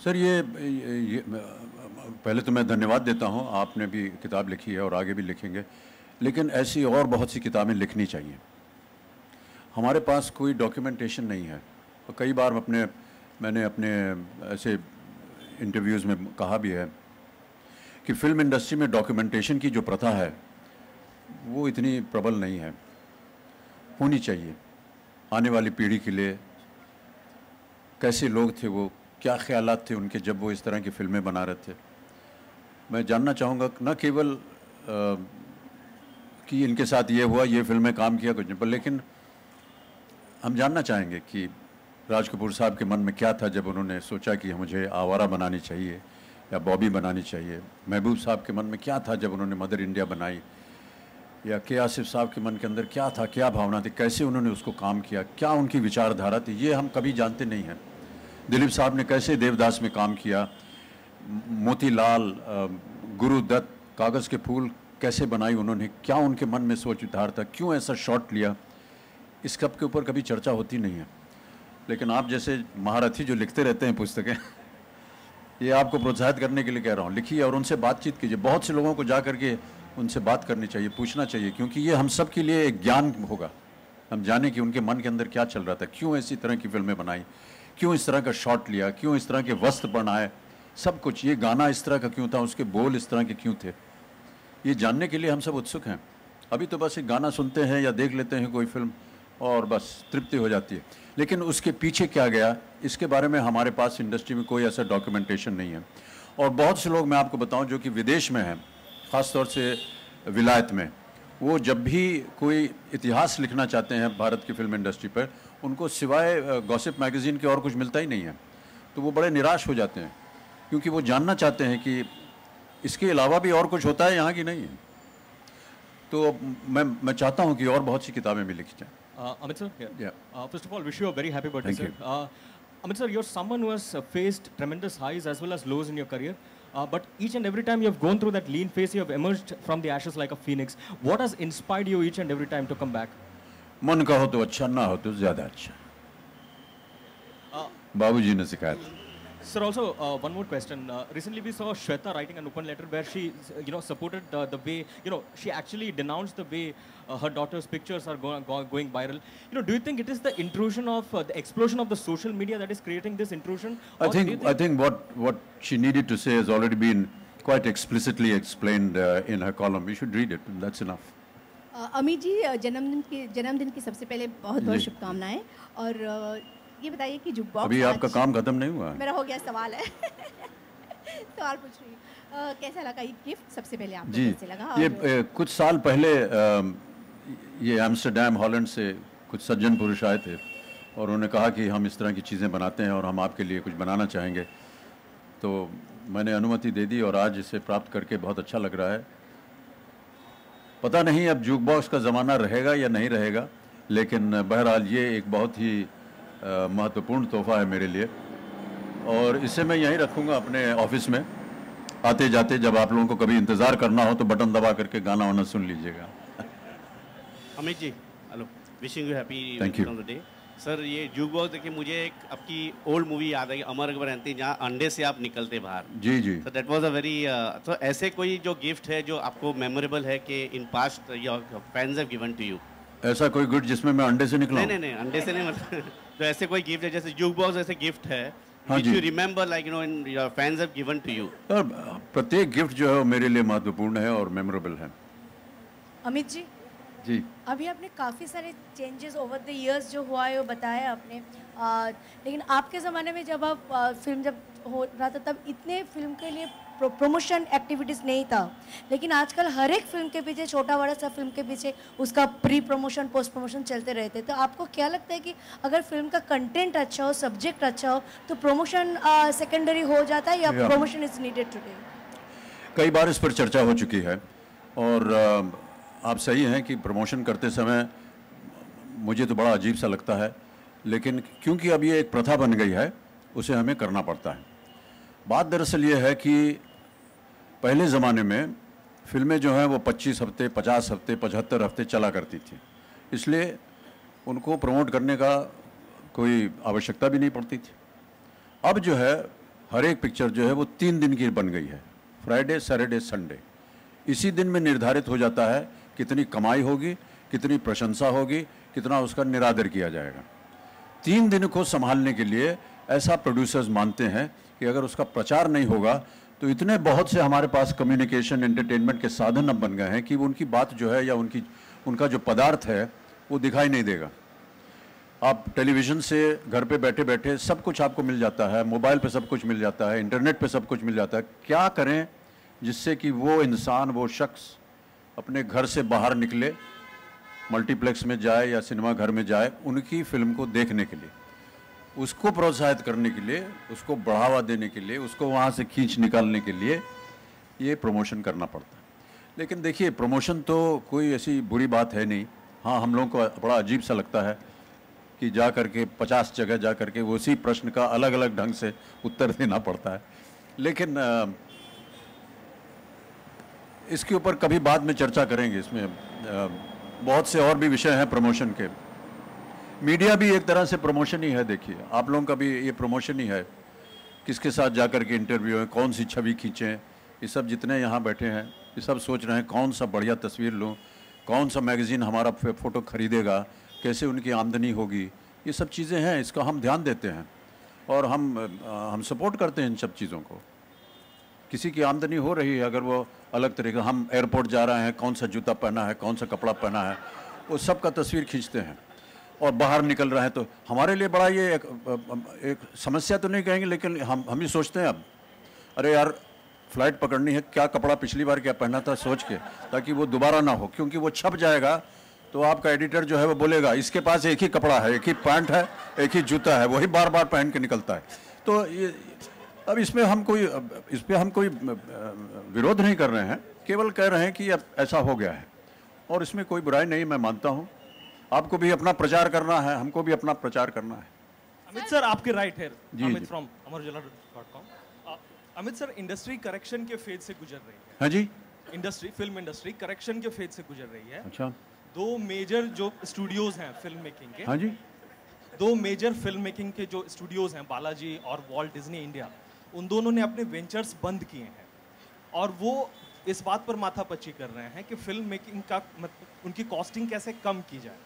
सर ये पहले तो मैं धन्यवाद देता हूँ, आपने भी किताब लिखी है और आगे भी लिखेंगे, लेकिन ऐसी और बहुत सी किताबें लिखनी चाहिए। हमारे पास कोई डॉक्यूमेंटेशन नहीं है और कई बार मैंने अपने ऐसे इंटरव्यूज़ में कहा भी है कि फ़िल्म इंडस्ट्री में डॉक्यूमेंटेशन की जो प्रथा है वो इतनी प्रबल नहीं है, होनी चाहिए। आने वाली पीढ़ी के लिए कैसे लोग थे वो, क्या ख्यालात थे उनके जब वो इस तरह की फ़िल्में बना रहे थे। मैं जानना चाहूँगा न केवल कि इनके साथ ये हुआ, ये फिल्म में काम किया कुछ नहीं, पर लेकिन हम जानना चाहेंगे कि राज कपूर साहब के मन में क्या था जब उन्होंने सोचा कि मुझे आवारा बनानी चाहिए या बॉबी बनानी चाहिए। महबूब साहब के मन में क्या था जब उन्होंने मदर इंडिया बनाई, या के आसिफ साहब के मन के अंदर क्या था, क्या भावना थी, कैसे उन्होंने उसको काम किया, क्या उनकी विचारधारा थी, ये हम कभी जानते नहीं हैं। दिलीप साहब ने कैसे देवदास में काम किया, मोतीलाल, गुरुदत्त, कागज़ के फूल कैसे बनाई उन्होंने, क्या उनके मन में सोच विचार था, क्यों ऐसा शॉट लिया, इस सब के ऊपर कभी चर्चा होती नहीं है। लेकिन आप जैसे महारथी जो लिखते रहते हैं पुस्तकें, ये आपको प्रोत्साहित करने के लिए कह रहा हूँ, लिखिए और उनसे बातचीत कीजिए। बहुत से लोगों को जा करके उनसे बात करनी चाहिए, पूछना चाहिए, क्योंकि ये हम सब के लिए एक ज्ञान होगा। हम जाने कि उनके मन के अंदर क्या चल रहा था, क्यों ऐसी तरह की फिल्में बनाई, क्यों इस तरह का शॉट लिया, क्यों इस तरह के वस्त्र बनाए, सब कुछ। ये गाना इस तरह का क्यों था, उसके बोल इस तरह के क्यों थे, ये जानने के लिए हम सब उत्सुक हैं। अभी तो बस एक गाना सुनते हैं या देख लेते हैं कोई फिल्म और बस तृप्ति हो जाती है, लेकिन उसके पीछे क्या गया इसके बारे में हमारे पास इंडस्ट्री में कोई ऐसा डॉक्यूमेंटेशन नहीं है। और बहुत से लोग, मैं आपको बताऊं, जो कि विदेश में हैं, ख़ास तौर से विलायत में, वो जब भी कोई इतिहास लिखना चाहते हैं भारत की फिल्म इंडस्ट्री पर, उनको सिवाय गॉसिप मैगज़ीन के और कुछ मिलता ही नहीं है। तो वो बड़े निराश हो जाते हैं, क्योंकि वो जानना चाहते हैं कि इसके अलावा भी और कुछ होता है यहाँ की नहीं है। तो मैं चाहता हूँ कि और बहुत सी किताबें भी लिखी जाएँ। Amit sir, first of all, wish you a very happy birthday, sir. Amit sir, you're someone who has faced tremendous highs as well as lows in your career. But each and every time you have gone through that lean phase, you have emerged from the ashes like a phoenix. What has inspired you each and every time to come back? मन का हो तो अच्छा, ना हो तो ज़्यादा अच्छा। बाबूजी ने सिखाया था। Sir, also one more question. Recently, we saw Shweta writing an open letter where she, supported the way, she actually denounced the way her daughter's pictures are going viral. Do you think it is the intrusion of the explosion of the social media that is creating this intrusion? I think what she needed to say has already been quite explicitly explained in her column. We should read it. That's enough. Amit ji, जन्मदिन की सबसे पहले बहुत बहुत शुभकामनाएं। और ये बताइए कि जुक बॉक्स, अभी आपका काम खत्म नहीं हुआ? मेरा हो गया, सवाल है। सवाल पूछ रही हूँ, कैसा लगा ये गिफ्ट? सबसे पहले आपको कैसे लगा? ये कुछ साल पहले ये एम्स्टर्डम हॉलैंड से कुछ सज्जन पुरुष आए थे और उन्होंने कहा कि हम इस तरह की चीज़ें बनाते हैं और हम आपके लिए कुछ बनाना चाहेंगे। तो मैंने अनुमति दे दी और आज इसे प्राप्त करके बहुत अच्छा लग रहा है। पता नहीं अब जूक बॉक्स का ज़माना रहेगा या नहीं रहेगा, लेकिन बहरहाल ये एक बहुत ही महत्वपूर्ण तोहफा है मेरे लिए और इसे मैं यहीं रखूँगा अपने ऑफिस में। आते जाते जब आप लोगों को कभी इंतज़ार करना हो तो बटन दबा करके गाना वाना सुन लीजिएगा। Amit ji, hello, wishing you happy return of the day. Sir, ये जूक बॉक्स देखिए, मुझे एक आपकी ओल्ड मूवी याद है, अमर अकबर एंथनी, जहाँ अंडे से आप निकलते बाहर। जी जी। तो दैट वाज अ वेरी, तो ऐसे कोई जो गिफ्ट है जो आपको मेमोरेबल है कि in past your fans have given to you? ऐसा कोई गिफ्ट जिसमें मैं अंडे से निकला? नहीं, अंडे से नहीं, मतलब तो ऐसे कोई गिफ्ट है, जैसे जूक बॉक्स ऐसे गिफ्ट है which you remember, like in your fans have given to you? प्रत्येक गिफ्ट जो है वो मेरे लिए महत्वपूर्ण है और मेमोरेबल है। अमित जी, अभी आपने काफ़ी सारे चेंजेस ओवर द इयर्स जो हुआ है वो बताया आपने, लेकिन आपके ज़माने में जब आप फिल्म जब हो रहा था तब इतने फिल्म के लिए प्रमोशन एक्टिविटीज़ नहीं था, लेकिन आजकल हर एक फिल्म के पीछे, छोटा बड़ा सा फिल्म के पीछे उसका प्री प्रमोशन पोस्ट प्रमोशन चलते रहते हैं। तो आपको क्या लगता है कि अगर फिल्म का कंटेंट अच्छा हो, सब्जेक्ट अच्छा हो, तो प्रमोशन सेकेंडरी हो जाता है या प्रमोशन इज नीडेड टुडे? कई बार इस पर चर्चा हो चुकी है और आप सही हैं कि प्रमोशन करते समय मुझे तो बड़ा अजीब सा लगता है, लेकिन क्योंकि अब ये एक प्रथा बन गई है उसे हमें करना पड़ता है। बात दरअसल ये है कि पहले ज़माने में फिल्में जो हैं वो 25 हफ्ते, 50 हफ्ते, 75 हफ्ते चला करती थी, इसलिए उनको प्रमोट करने का कोई आवश्यकता भी नहीं पड़ती थी। अब जो है हर एक पिक्चर जो है वो 3 दिन की बन गई है, फ्राइडे, सैटरडे, संडे। इसी दिन में निर्धारित हो जाता है कितनी कमाई होगी, कितनी प्रशंसा होगी, कितना उसका निरादर किया जाएगा। 3 दिन को संभालने के लिए ऐसा प्रोड्यूसर्स मानते हैं कि अगर उसका प्रचार नहीं होगा तो इतने बहुत से हमारे पास कम्युनिकेशन, एंटरटेनमेंट के साधन अब बन गए हैं कि उनकी बात जो है या उनका जो पदार्थ है वो दिखाई नहीं देगा। आप टेलीविज़न से घर पे बैठे बैठे सब कुछ आपको मिल जाता है, मोबाइल पे सब कुछ मिल जाता है, इंटरनेट पे सब कुछ मिल जाता है। क्या करें जिससे कि वो इंसान, वो शख्स अपने घर से बाहर निकले, मल्टीप्लेक्स में जाए या सिनेमा घर में जाए उनकी फिल्म को देखने के लिए, उसको प्रोत्साहित करने के लिए, उसको बढ़ावा देने के लिए, उसको वहाँ से खींच निकालने के लिए ये प्रमोशन करना पड़ता है। लेकिन देखिए, प्रमोशन तो कोई ऐसी बुरी बात है नहीं। हाँ, हम लोगों को बड़ा अजीब सा लगता है कि जा करके 50 जगह जा करके उसी प्रश्न का अलग अलग ढंग से उत्तर देना पड़ता है, लेकिन इसके ऊपर कभी बाद में चर्चा करेंगे। इसमें बहुत से और भी विषय हैं प्रमोशन के। मीडिया भी एक तरह से प्रमोशन ही है। देखिए, आप लोगों का भी ये प्रमोशन ही है, किसके साथ जाकर के इंटरव्यू है, कौन सी छवि खींचें, ये सब जितने यहाँ बैठे हैं ये सब सोच रहे हैं कौन सा बढ़िया तस्वीर लूँ, कौन सा मैगज़ीन हमारा फ़ोटो खरीदेगा, कैसे उनकी आमदनी होगी, ये सब चीज़ें हैं। इसका हम ध्यान देते हैं और हम सपोर्ट करते हैं इन सब चीज़ों को। किसी की आमदनी हो रही है, अगर वो अलग तरीके, हम एयरपोर्ट जा रहे हैं, कौन सा जूता पहना है, कौन सा कपड़ा पहना है, वो सब का तस्वीर खींचते हैं। और बाहर निकल रहे हैं तो हमारे लिए बड़ा ये एक समस्या तो नहीं कहेंगे, लेकिन हम ही सोचते हैं अब, अरे यार फ़्लाइट पकड़नी है, क्या कपड़ा पिछली बार क्या पहना था सोच के, ताकि वो दोबारा ना हो, क्योंकि वो छप जाएगा तो आपका एडिटर जो है वो बोलेगा इसके पास एक ही कपड़ा है, एक ही पैंट है, एक ही जूता है, वही बार बार पहन के निकलता है। तो ये अब इस पर हम कोई विरोध नहीं कर रहे हैं, केवल कह रहे हैं कि अब ऐसा हो गया है और इसमें कोई बुराई नहीं, मैं मानता हूँ। आपको भी अपना प्रचार करना है, हमको भी अपना प्रचार करना है। अमित सर, आपके राइट है, Amit from amarujala.com। Amit sir, industry correction के फेज से गुजर रही है। हाँ जी, फिल्म इंडस्ट्री करेक्शन के फेज से गुजर रही है। अच्छा। 2 मेजर जो स्टूडियोज हैं फिल्म मेकिंग के, हाँ जी, 2 मेजर फिल्म मेकिंग के जो स्टूडियोज हैं, बालाजी और वॉल्ट डिज्नी इंडिया, उन दोनों ने अपने वेंचर्स बंद किए हैं और वो इस बात पर माथापच्ची कर रहे हैं कि फिल्म मेकिंग का मतलब उनकी कॉस्टिंग कैसे कम की जाए।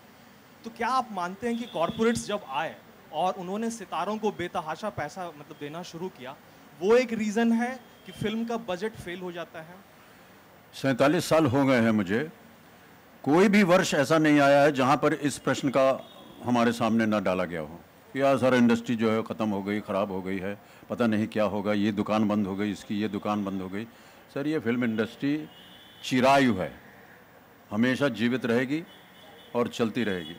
तो क्या आप मानते हैं कि कॉरपोरेट्स जब आए और उन्होंने सितारों को बेतहाशा पैसा मतलब देना शुरू किया, वो एक रीज़न है कि फिल्म का बजट फेल हो जाता है? 47 साल हो गए हैं मुझे, कोई भी वर्ष ऐसा नहीं आया है जहाँ पर इस प्रश्न का हमारे सामने ना डाला गया हो कि यार सर इंडस्ट्री जो है ख़त्म हो गई, ख़राब हो गई है, पता नहीं क्या होगा, ये दुकान बंद हो गई, इसकी ये दुकान बंद हो गई। सर, ये फिल्म इंडस्ट्री चिरायु है, हमेशा जीवित रहेगी और चलती रहेगी।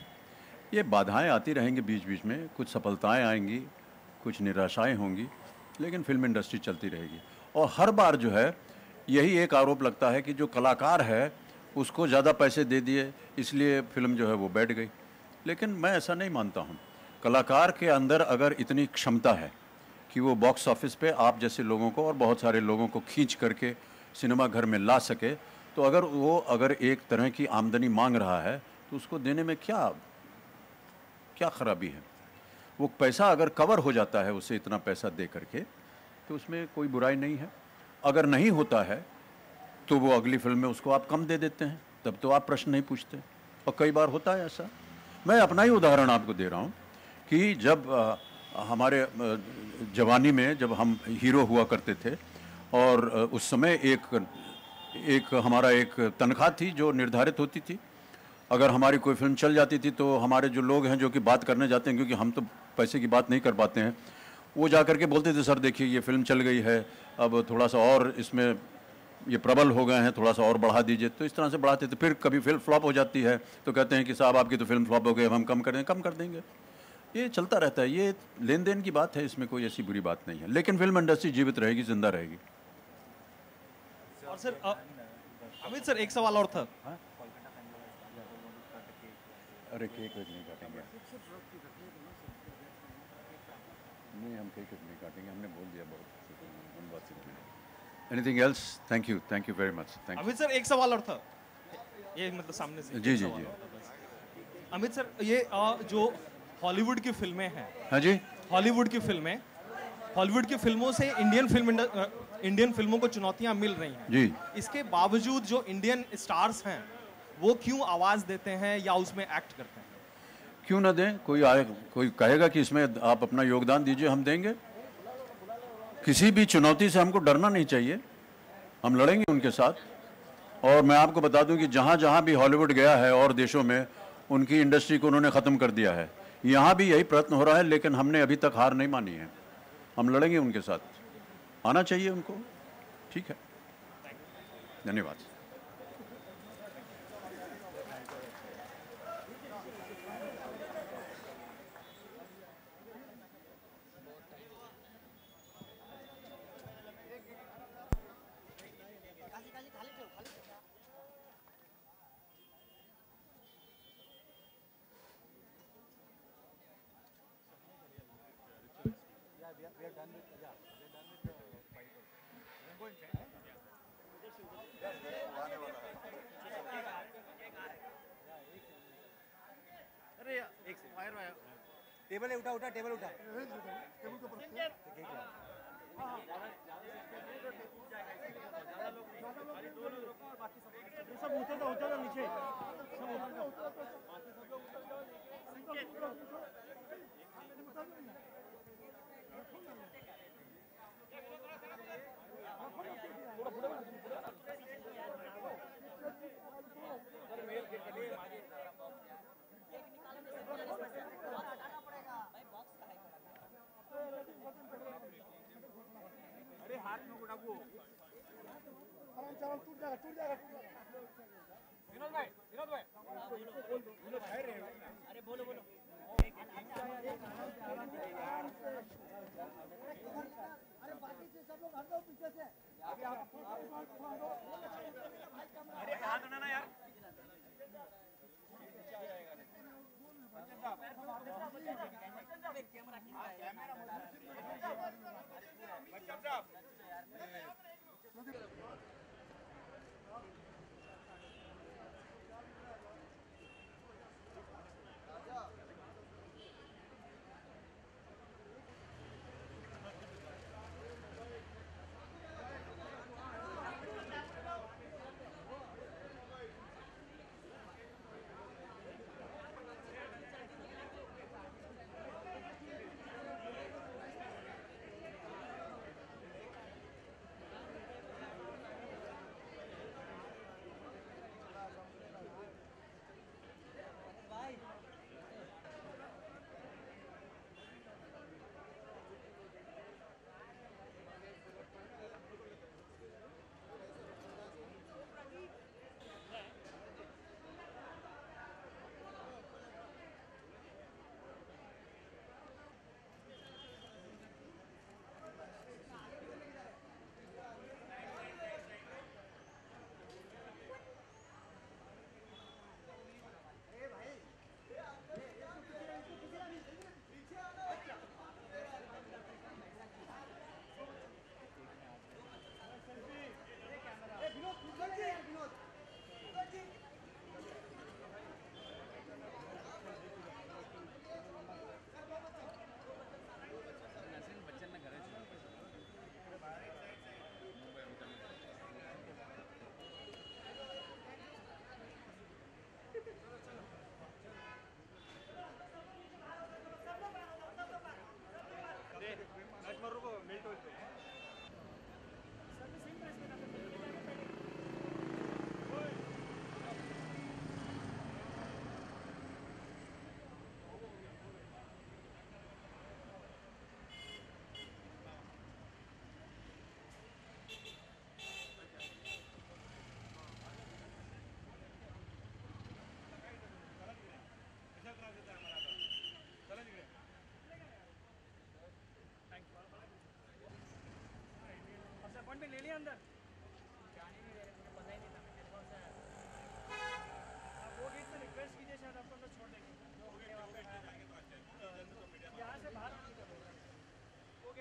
ये बाधाएं आती रहेंगी बीच बीच में, कुछ सफलताएं आएंगी, कुछ निराशाएं होंगी, लेकिन फिल्म इंडस्ट्री चलती रहेगी। और हर बार जो है यही एक आरोप लगता है कि जो कलाकार है उसको ज़्यादा पैसे दे दिए इसलिए फिल्म जो है वो बैठ गई, लेकिन मैं ऐसा नहीं मानता हूँ। कलाकार के अंदर अगर इतनी क्षमता है कि वो बॉक्स ऑफिस पे आप जैसे लोगों को और बहुत सारे लोगों को खींच करके सिनेमा घर में ला सके, तो अगर एक तरह की आमदनी मांग रहा है तो उसको देने में क्या खराबी है। वो पैसा अगर कवर हो जाता है उसे इतना पैसा दे करके, तो उसमें कोई बुराई नहीं है। अगर नहीं होता है तो वो अगली फिल्म में उसको आप कम दे देते हैं, तब तो आप प्रश्न नहीं पूछते। और कई बार होता है ऐसा। मैं अपना ही उदाहरण आपको दे रहा हूँ कि जब हमारे जवानी में जब हम हीरो हुआ करते थे और उस समय एक हमारा एक तनख्वाह थी जो निर्धारित होती थी। अगर हमारी कोई फिल्म चल जाती थी तो हमारे जो लोग हैं जो कि बात करने जाते हैं, क्योंकि हम तो पैसे की बात नहीं कर पाते हैं, वो जा करके बोलते थे सर देखिए ये फिल्म चल गई है, अब थोड़ा सा और इसमें ये प्रबल हो गए हैं, थोड़ा सा और बढ़ा दीजिए। तो इस तरह से बढ़ाते थे। फिर कभी फिल्म फ्लॉप हो जाती है तो कहते हैं कि साहब आपकी तो फिल्म फ्लॉप हो गई, अब हम कम कर देंगे। ये चलता रहता है, ये लेन देन की बात है, इसमें कोई ऐसी बुरी बात नहीं है। लेकिन फिल्म इंडस्ट्री जीवित रहेगी, जिंदा रहेगी। और सर अमित सर एक सवाल और था। अरे केक नहीं काटेंगे, नहीं हम केक नहीं काटेंगे, हमने बोल दिया बहुत। Anything else? Thank you very much. Thank you. Amit sir एक सवाल और था, ये मतलब सामने से। जी। अमित सर ये जो हॉलीवुड की फिल्में हैं, हाँ जी, हॉलीवुड की फिल्मों से इंडियन फिल्मों को चुनौतियां मिल रही हैं जी। इसके बावजूद जो इंडियन स्टार्स हैं वो क्यों आवाज देते हैं या उसमें एक्ट करते हैं? क्यों ना दें? कोई कहेगा कि इसमें आप अपना योगदान दीजिए, हम देंगे। किसी भी चुनौती से हमको डरना नहीं चाहिए, हम लड़ेंगे उनके साथ। और मैं आपको बता दूं कि जहां जहां भी हॉलीवुड गया है और देशों में, उनकी इंडस्ट्री को उन्होंने ख़त्म कर दिया है। यहाँ भी यही प्रयत्न हो रहा है, लेकिन हमने अभी तक हार नहीं मानी है। हम लड़ेंगे उनके साथ, आना चाहिए उनको। ठीक है, धन्यवाद। टेबल उठा टेबल उठा। सब उतर नीचे, अरे हाथ में उठा वो टूट जाएगा। विनोद भाई अरे बोलो अरे बाकी से सब लोग हट जाओ पीछे से। अरे हाथ उठाना यार।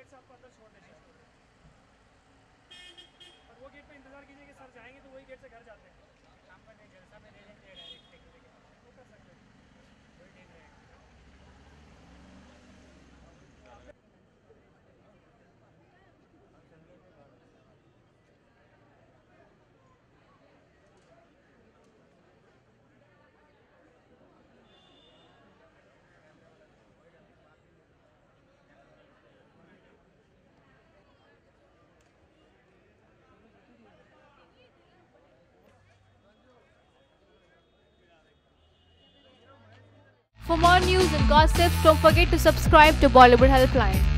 गेट से आपको अंदर छोड़ देते हैं और वो गेट पे इंतजार कीजिए कि सर जाएंगे तो वही गेट से घर जाते हैं काम करने जलसा में ले लेते हैं डायरेक्ट वो कर सकते हैं वही ठीक रहेगा For more news and gossip, don't forget to subscribe to Bollywood Helpline.